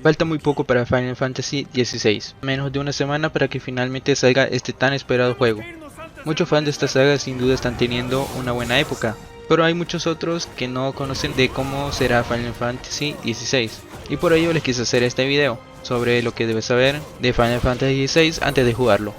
Falta muy poco para Final Fantasy XVI, menos de una semana para que finalmente salga este tan esperado juego. Muchos fans de esta saga sin duda están teniendo una buena época, pero hay muchos otros que no conocen de cómo será Final Fantasy XVI, y por ello les quise hacer este video sobre lo que debes saber de Final Fantasy XVI antes de jugarlo.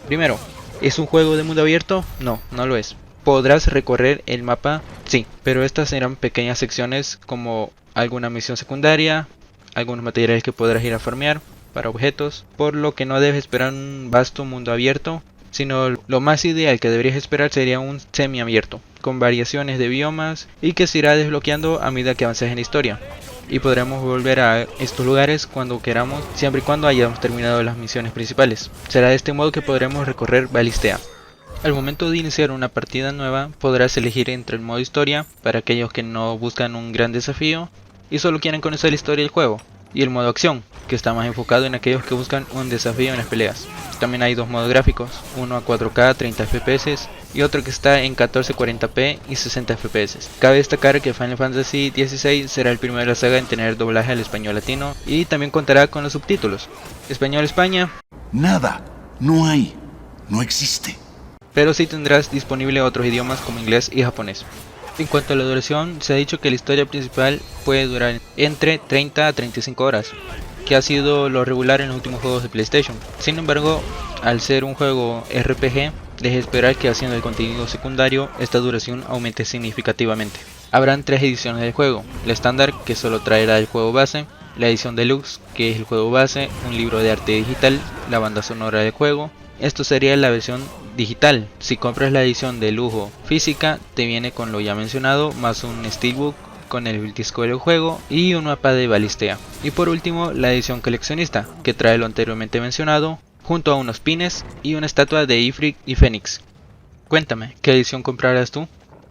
Primero, ¿es un juego de mundo abierto? No, no lo es. ¿Podrás recorrer el mapa? Sí, pero estas serán pequeñas secciones como alguna misión secundaria, algunos materiales que podrás ir a farmear para objetos, por lo que no debes esperar un vasto mundo abierto, sino lo más ideal que deberías esperar sería un semiabierto, con variaciones de biomas y que se irá desbloqueando a medida que avances en la historia. Y podremos volver a estos lugares cuando queramos, siempre y cuando hayamos terminado las misiones principales. Será de este modo que podremos recorrer Valisthea. Al momento de iniciar una partida nueva, podrás elegir entre el modo historia, para aquellos que no buscan un gran desafío y solo quieren conocer la historia del juego, y el modo acción, que está más enfocado en aquellos que buscan un desafío en las peleas. También hay dos modos gráficos, uno a 4K 30 FPS y otro que está en 1440p y 60 FPS. Cabe destacar que Final Fantasy XVI será el primero de la saga en tener doblaje al español latino y también contará con los subtítulos. Español España. Nada, no hay, no existe. Pero sí tendrás disponible otros idiomas como inglés y japonés. En cuanto a la duración, se ha dicho que la historia principal puede durar entre 30 a 35 horas, que ha sido lo regular en los últimos juegos de PlayStation. Sin embargo, al ser un juego RPG, deje esperar que haciendo el contenido secundario, esta duración aumente significativamente. Habrán tres ediciones del juego: la estándar, que solo traerá el juego base; la edición deluxe, que es el juego base, un libro de arte digital, la banda sonora del juego. Esto sería la versión digital. Si compras la edición de lujo física, te viene con lo ya mencionado, más un steelbook con el disco del juego y un mapa de Valisthea. Y por último, la edición coleccionista, que trae lo anteriormente mencionado, junto a unos pines y una estatua de Ifrit y Fénix. Cuéntame, ¿qué edición comprarás tú?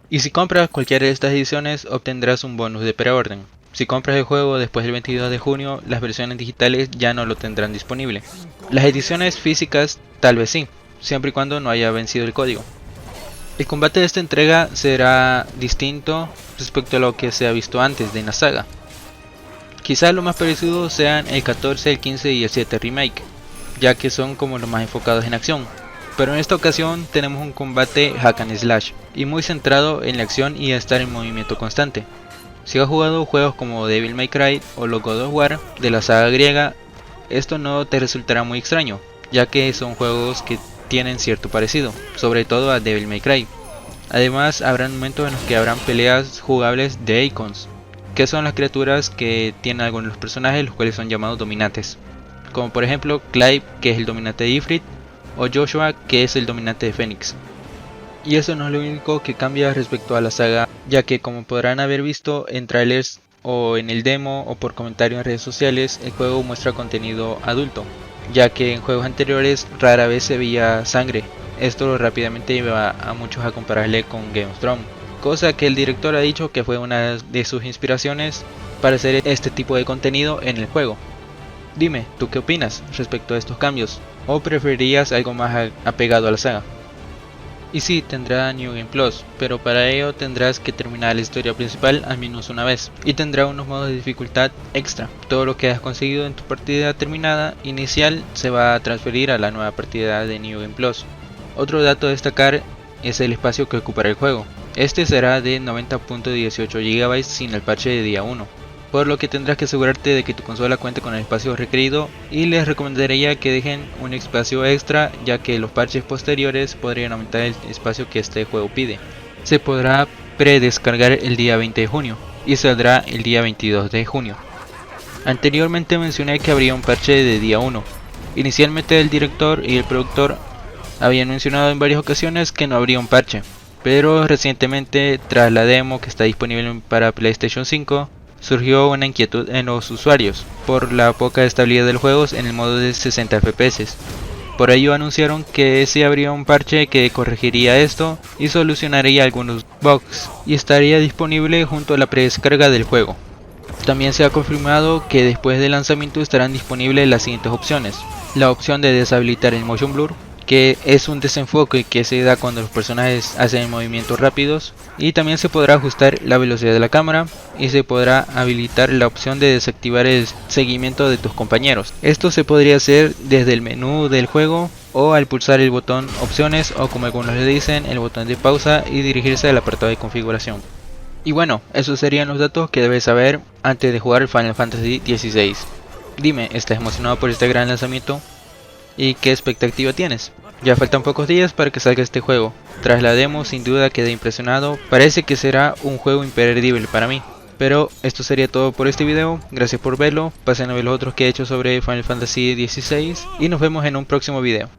Y si compras cualquiera de estas ediciones, obtendrás un bonus de preorden. Si compras el juego después del 22 de junio, las versiones digitales ya no lo tendrán disponible. Las ediciones físicas tal vez sí, siempre y cuando no haya vencido el código. El combate de esta entrega será distinto respecto a lo que se ha visto antes de la saga. Quizás lo más parecido sean el 14, el 15 y el 7 remake, ya que son como los más enfocados en acción. Pero en esta ocasión tenemos un combate hack and slash, y muy centrado en la acción y estar en movimiento constante. Si has jugado juegos como Devil May Cry o los God of War de la saga griega, esto no te resultará muy extraño, ya que son juegos que tienen cierto parecido, sobre todo a Devil May Cry. Además, habrá momentos en los que habrán peleas jugables de Icons, que son las criaturas que tienen algunos de los personajes, los cuales son llamados dominantes, como por ejemplo Clive, que es el dominante de Ifrit, o Joshua, que es el dominante de Fénix. Y eso no es lo único que cambia respecto a la saga, ya que como podrán haber visto en trailers o en el demo o por comentarios en redes sociales, el juego muestra contenido adulto, ya que en juegos anteriores rara vez se veía sangre. Esto rápidamente lleva a muchos a compararle con Game of Thrones, cosa que el director ha dicho que fue una de sus inspiraciones para hacer este tipo de contenido en el juego. Dime, ¿tú qué opinas respecto a estos cambios? ¿O preferirías algo más apegado a la saga? Y sí, tendrá New Game Plus, pero para ello tendrás que terminar la historia principal al menos una vez, y tendrá unos modos de dificultad extra. Todo lo que has conseguido en tu partida terminada inicial se va a transferir a la nueva partida de New Game Plus. Otro dato a destacar es el espacio que ocupará el juego. Este será de 90.18 GB sin el parche de día 1. Por lo que tendrás que asegurarte de que tu consola cuente con el espacio requerido, y les recomendaría que dejen un espacio extra, ya que los parches posteriores podrían aumentar el espacio que este juego pide. Se podrá predescargar el día 20 de junio y saldrá el día 22 de junio. Anteriormente mencioné que habría un parche de día 1. Inicialmente el director y el productor habían mencionado en varias ocasiones que no habría un parche, pero recientemente, tras la demo que está disponible para PlayStation 5, surgió una inquietud en los usuarios por la poca estabilidad del juego en el modo de 60 FPS. Por ello anunciaron que sí habría un parche que corregiría esto y solucionaría algunos bugs, y estaría disponible junto a la predescarga del juego. También se ha confirmado que después del lanzamiento estarán disponibles las siguientes opciones: la opción de deshabilitar el motion blur, que es un desenfoque que se da cuando los personajes hacen movimientos rápidos, y también se podrá ajustar la velocidad de la cámara y se podrá habilitar la opción de desactivar el seguimiento de tus compañeros. Esto se podría hacer desde el menú del juego o al pulsar el botón opciones, o como algunos le dicen, el botón de pausa, y dirigirse al apartado de configuración. Y bueno, esos serían los datos que debes saber antes de jugar Final Fantasy XVI. Dime, ¿estás emocionado por este gran lanzamiento? ¿Y qué expectativa tienes? Ya faltan pocos días para que salga este juego. Tras la demo sin duda quedé impresionado, parece que será un juego imperdible para mí. Pero esto sería todo por este video, gracias por verlo, pasen a ver los otros que he hecho sobre Final Fantasy XVI y nos vemos en un próximo video.